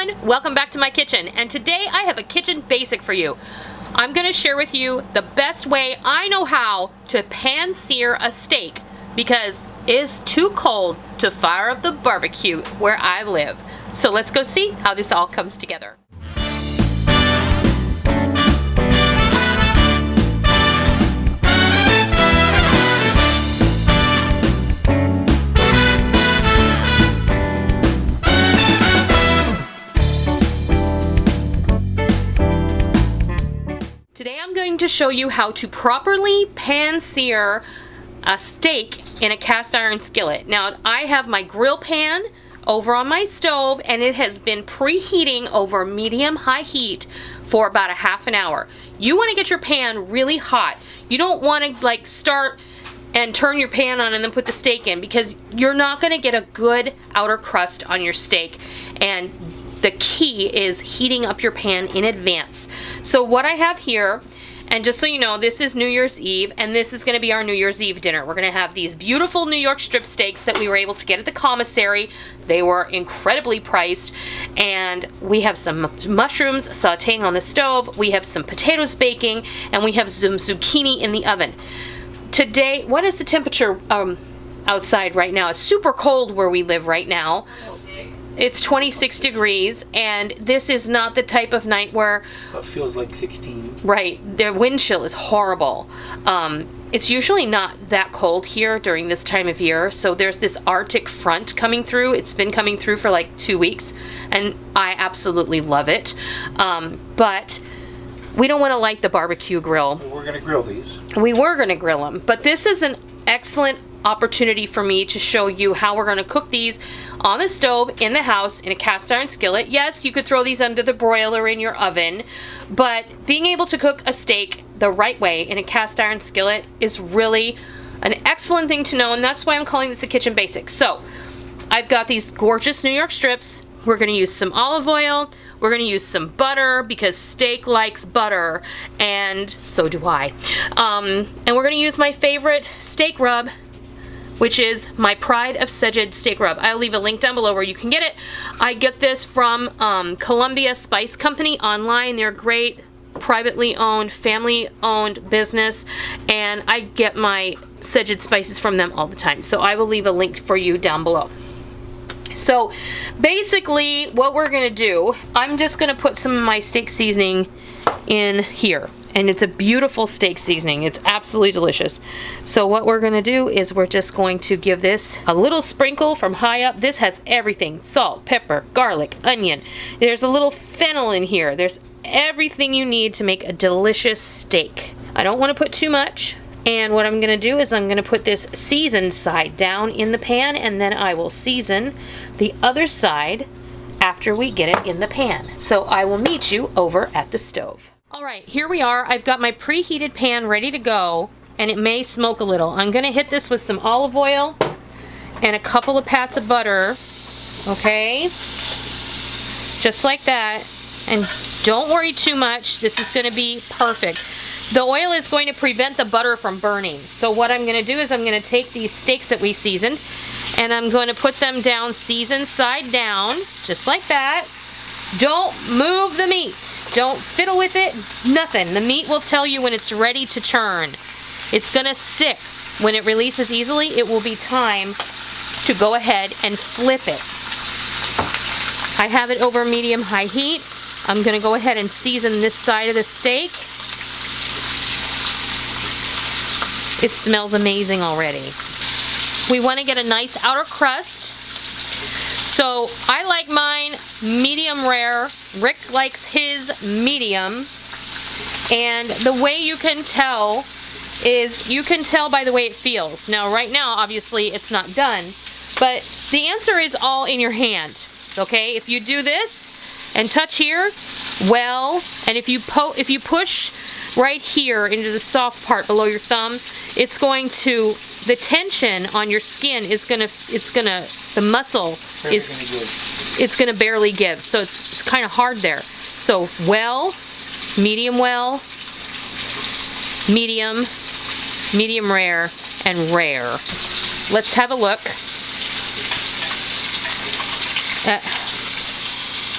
everyone, welcome back to my kitchen, and today I have a kitchen basic for you. I'm going to share with you the best way I know how to pan sear a steak because it's too cold to fire up the barbecue where I live. So let's go see how this all comes together. Today I'm going to show you how to properly pan sear a steak in a cast iron skillet. Now I have my grill pan over on my stove and it has been preheating over medium-high heat for about a half an hour. You want to get your pan really hot. You don't want to like start and turn your pan on and then put the steak in because you're not going to get a good outer crust on your steak, and the key is heating up your pan in advance. So what I have here, and just so you know, this is New Year's Eve, and this is going to be our New Year's Eve dinner. We're going to have these beautiful New York strip steaks that we were able to get at the commissary. They were incredibly priced, and we have some mushrooms sauteing on the stove, we have some potatoes baking, and we have some zucchini in the oven. Today, what is the temperature outside right now? It's super cold where we live right now. It's 26 degrees, and this is not the type of night where it feels like 16. Right, the wind chill is horrible. It's usually not that cold here during this time of year, so there's this Arctic front coming through. It's been coming through for like 2 weeks, and I absolutely love it. But we don't want to light the barbecue grill. Well, we're going to grill these. We were going to grill them, but this is an excellent opportunity for me to show you how we're going to cook these on the stove in the house in a cast iron skillet. Yes, you could throw these under the broiler in your oven, but being able to cook a steak the right way in a cast iron skillet is really an excellent thing to know, and that's why I'm calling this a kitchen basic. So I've got these gorgeous New York strips. We're going to use some olive oil. We're going to use some butter because steak likes butter, and so do I. And we're going to use my favorite steak rub, which is my Pride of Szeged steak rub. I'll leave a link down below where you can get it. I get this from Columbia Spice Company online. They're great, privately owned, family owned business, and I get my Szeged spices from them all the time. So I will leave a link for you down below. So basically what we're gonna do, I'm just gonna put some of my steak seasoning in here. And it's a beautiful steak seasoning. It's absolutely delicious. So what we're gonna do is we're just going to give this a little sprinkle from high up. This has everything: salt, pepper, garlic, onion. There's a little fennel in here. There's everything you need to make a delicious steak. I don't wanna put too much. And what I'm gonna do is I'm gonna put this seasoned side down in the pan, and then I will season the other side after we get it in the pan. So I will meet you over at the stove. Alright, here we are. I've got my preheated pan ready to go, and it may smoke a little. I'm going to hit this with some olive oil and a couple of pats of butter, okay? Just like that. And don't worry too much. This is going to be perfect. The oil is going to prevent the butter from burning. So what I'm going to do is I'm going to take these steaks that we seasoned, and I'm going to put them down seasoned side down, just like that. Don't move the meat. Don't fiddle with it. Nothing. The meat will tell you when it's ready to turn. It's going to stick. When it releases easily, it will be time to go ahead and flip it. I have it over medium-high heat. I'm going to go ahead and season this side of the steak. It smells amazing already. We want to get a nice outer crust. So I like mine medium rare. Rick likes his medium. And the way you can tell is you can tell by the way it feels. Now right now obviously it's not done, but the answer is all in your hand. Okay, if you do this and touch here, well, and if you push right here into the soft part below your thumb, it's going to, the tension on your skin is gonna, the muscle it's gonna barely give. So it's kind of hard there. So well, medium, medium rare, and rare. Let's have a look.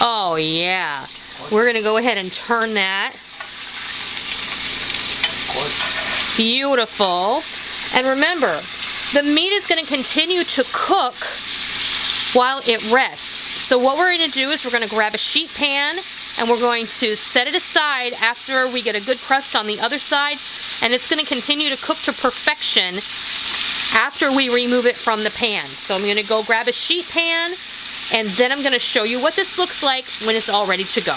Oh, Oh yeah. We're gonna go ahead and turn that. Beautiful. And remember, the meat is gonna continue to cook while it rests. So what we're gonna do is we're gonna grab a sheet pan and we're going to set it aside after we get a good crust on the other side, and it's gonna continue to cook to perfection after we remove it from the pan. So I'm gonna go grab a sheet pan, and then I'm gonna show you what this looks like when it's all ready to go.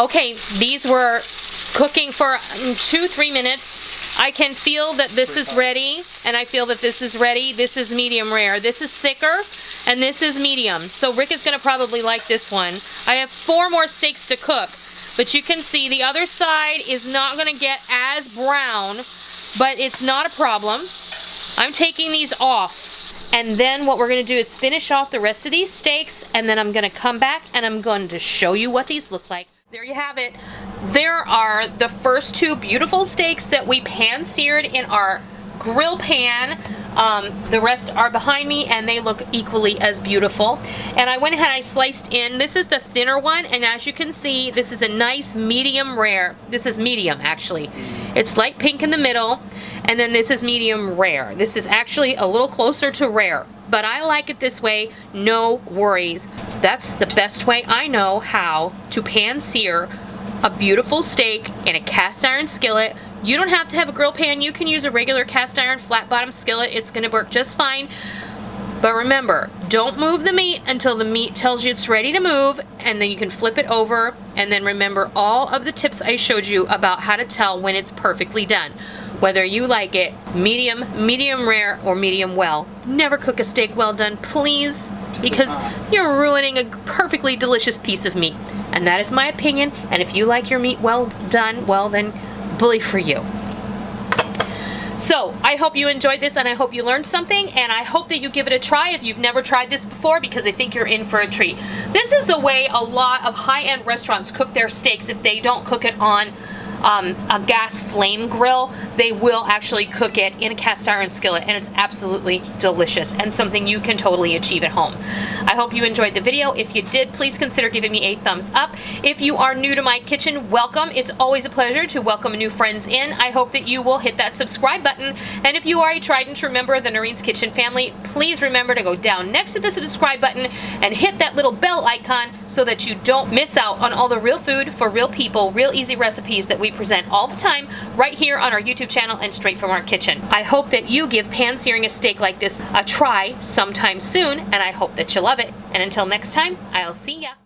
Okay, these were cooking for 2-3 minutes. I can feel that this is ready, and I feel that this is ready. This is medium rare. This is thicker, and this is medium. So Rick is gonna probably like this one. I have 4 more steaks to cook, but you can see the other side is not gonna get as brown, but it's not a problem. I'm taking these off, and then what we're gonna do is finish off the rest of these steaks, and then I'm gonna come back and I'm going to show you what these look like. There you have it. There are the first 2 beautiful steaks that we pan seared in our grill pan. The rest are behind me and they look equally as beautiful. And I went ahead and I sliced in. This is the thinner one, and as you can see, this is a nice medium rare. This is medium actually. It's light pink in the middle, and then this is medium rare. This is actually a little closer to rare, but I like it this way, no worries. That's the best way I know how to pan sear a beautiful steak in a cast iron skillet. You don't have to have a grill pan. You can use a regular cast iron flat bottom skillet. It's gonna work just fine. But remember, don't move the meat until the meat tells you it's ready to move, and then you can flip it over, and then remember all of the tips I showed you about how to tell when it's perfectly done. Whether you like it medium, medium rare, or medium well. Never cook a steak well done, please, because you're ruining a perfectly delicious piece of meat. And that is my opinion, and if you like your meat well done, well then, bully for you. So, I hope you enjoyed this, and I hope you learned something, and I hope that you give it a try if you've never tried this before, because I think you're in for a treat. This is the way a lot of high-end restaurants cook their steaks. If they don't cook it on a gas flame grill, they will actually cook it in a cast iron skillet, and it's absolutely delicious and something you can totally achieve at home. I hope you enjoyed the video. If you did, please consider giving me a thumbs up. If you are new to my kitchen, welcome. It's always a pleasure to welcome new friends in. I hope that you will hit that subscribe button, and if you are a tried and true member of the Noreen's Kitchen family, please remember to go down next to the subscribe button and hit that little bell icon so that you don't miss out on all the real food for real people, real easy recipes that we present all the time right here on our YouTube channel and straight from our kitchen. I hope that you give pan searing a steak like this a try sometime soon, and I hope that you love it. And until next time, I'll see ya.